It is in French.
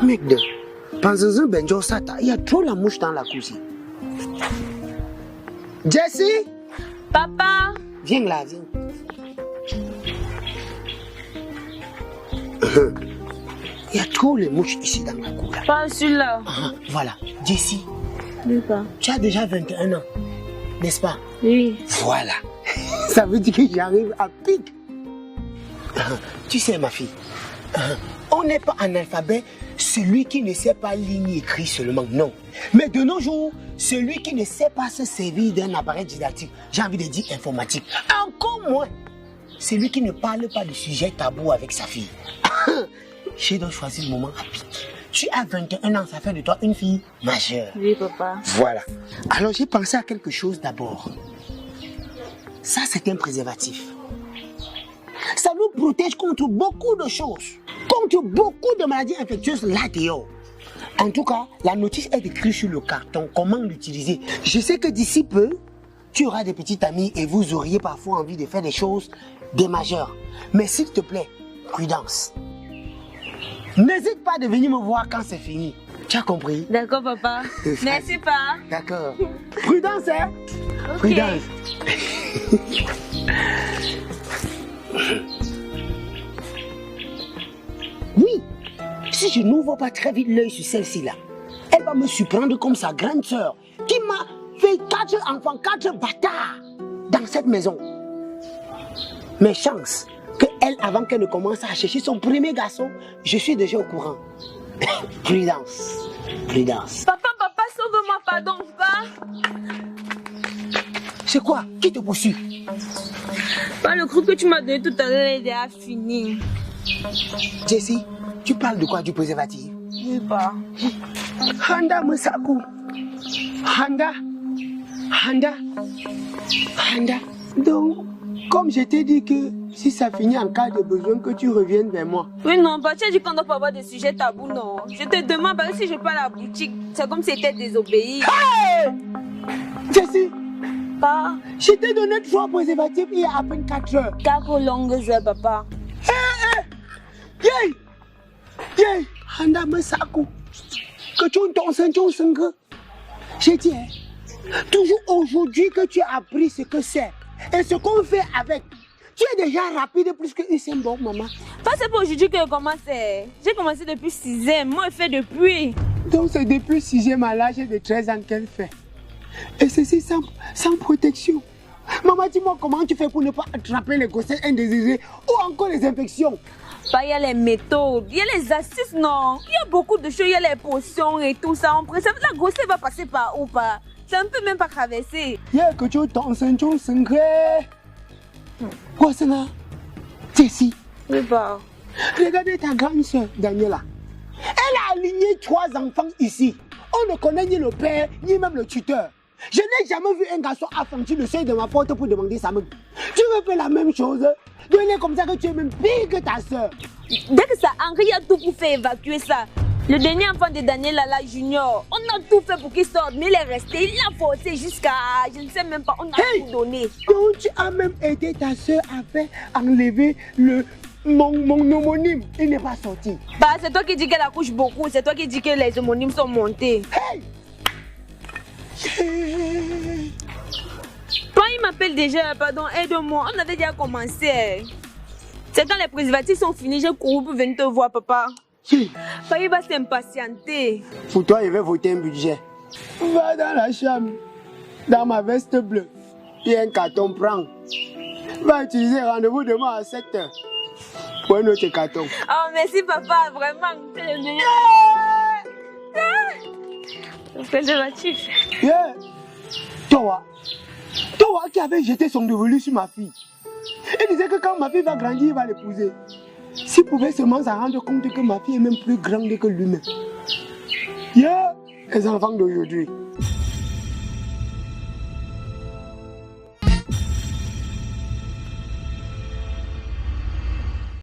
Mec de, pensez-en, Benjo Sata, il y a trop la mouche dans la cousine. Jessie? Papa? Viens là, viens. Il y a trop les mouches ici dans la cour. Pas celui-là. Voilà. Jessie, Oui, pas. tu as déjà 21 ans, n'est-ce pas? Oui. Voilà. Ça veut dire que j'arrive à pic. Tu sais, ma fille, on n'est pas analphabète, celui qui ne sait pas lire ni écrire seulement, non. Mais de nos jours, celui qui ne sait pas se servir d'un appareil didactique, j'ai envie de dire informatique, encore moins, celui qui ne parle pas de sujet tabou avec sa fille. J'ai donc choisi le moment à pic. Tu as 21 ans, ça fait de toi une fille majeure. Oui, papa. Voilà. Alors j'ai pensé à quelque chose d'abord. Ça, c'est un préservatif. Ça nous protège contre beaucoup de choses, contre beaucoup de maladies infectieuses là dehors. En tout cas, la notice est écrite sur le carton, comment l'utiliser. Je sais que d'ici peu, tu auras des petits amis et vous auriez parfois envie de faire des choses des majeurs. Mais s'il te plaît, prudence. N'hésite pas de venir me voir quand c'est fini. Tu as compris? D'accord, papa. Merci, pas. D'accord. Prudence, hein? Okay. Prudence. Oui, si je n'ouvre pas très vite l'œil sur celle-ci-là, elle va me surprendre comme sa grande sœur qui m'a fait 4 enfants, 4 bâtards dans cette maison. Mais chance que elle, avant qu'elle ne commence à chercher son premier garçon, je suis déjà au courant. Prudence, prudence. Papa, sauve-moi, pardon, pas. C'est quoi? Qui te poursuit? Pas le groupe que tu m'as donné tout à l'heure est déjà fini. Jessie, tu parles de quoi? Du préservatif? Oui, pas. Handa Musaku. Handa. Donc, comme je t'ai dit que si ça finit en cas de besoin, que tu reviennes vers moi. Oui, non, bah, tu as dit qu'on ne doit pas avoir des sujets tabous, non. Je te demande, parce que si je pars à la boutique, c'est comme si c'était désobéi. Hey! Jessie, Pas. je t'ai donné 3 préservatifs il y a à peine 4 heures. 4 longues heures, papa. Yay! Handa Musaku. Que tu entends, j'ai dit, toujours aujourd'hui que tu as appris ce que c'est et ce qu'on fait avec. Tu es déjà rapide plus que Usain Bolt, maman. Pas c'est pour aujourd'hui que je commence. J'ai commencé depuis 6e. Moi, je fais depuis. Donc c'est depuis 6e à l'âge de 13 ans qu'elle fait. Et ceci sans protection. Maman, dis-moi comment tu fais pour ne pas attraper les grossesses indésirées ou encore les infections. Pas, il y a les méthodes, il y a les astuces, non. Il y a beaucoup de choses, il y a les potions et tout ça. On préserve, la grossesse va passer par où pas. Ça ne peut même pas traverser. Yeah, que tu t'en secret. Quoi c'est là? Jessie. Oui, pas. Regardez ta grande soeur, Daniela. Elle a aligné 3 enfants ici. On ne connaît ni le père, ni même le tuteur. Je n'ai jamais vu un garçon affranchir le seuil de ma porte pour demander sa main. Tu veux faire la même chose? Donner comme ça que tu es même pire que ta soeur. Dès que ça Henri a tout pour faire évacuer ça. Le dernier enfant de Daniel Lala Junior, on a tout fait pour qu'il sorte, mais il est resté, il a forcé jusqu'à, je ne sais même pas, on a tout donné. Donc tu as même aidé ta soeur à faire enlever mon homonyme. Il n'est pas sorti. Bah, c'est toi qui dis qu'elle accouche beaucoup, c'est toi qui dis que les homonymes sont montés. Hey! Quand il m'appelle déjà, pardon, aide-moi, on avait déjà commencé. C'est quand les préservatifs sont finis, j'ai couru pour venir te voir, papa. Papa, il va s'impatienter. Pour toi, il va voter un budget. Va dans la chambre, dans ma veste bleue. Il y a un carton, prends. Va utiliser rendez-vous demain à 7h. Pour un autre carton. Oh, merci, papa, vraiment, c'est le meilleur. Le préservatif. Yeah. Toi qui avait jeté son dévolu sur ma fille. Il disait que quand ma fille va grandir, il va l'épouser. S'il pouvait seulement s'en rendre compte que ma fille est même plus grande que lui-même. Yeah, les enfants d'aujourd'hui.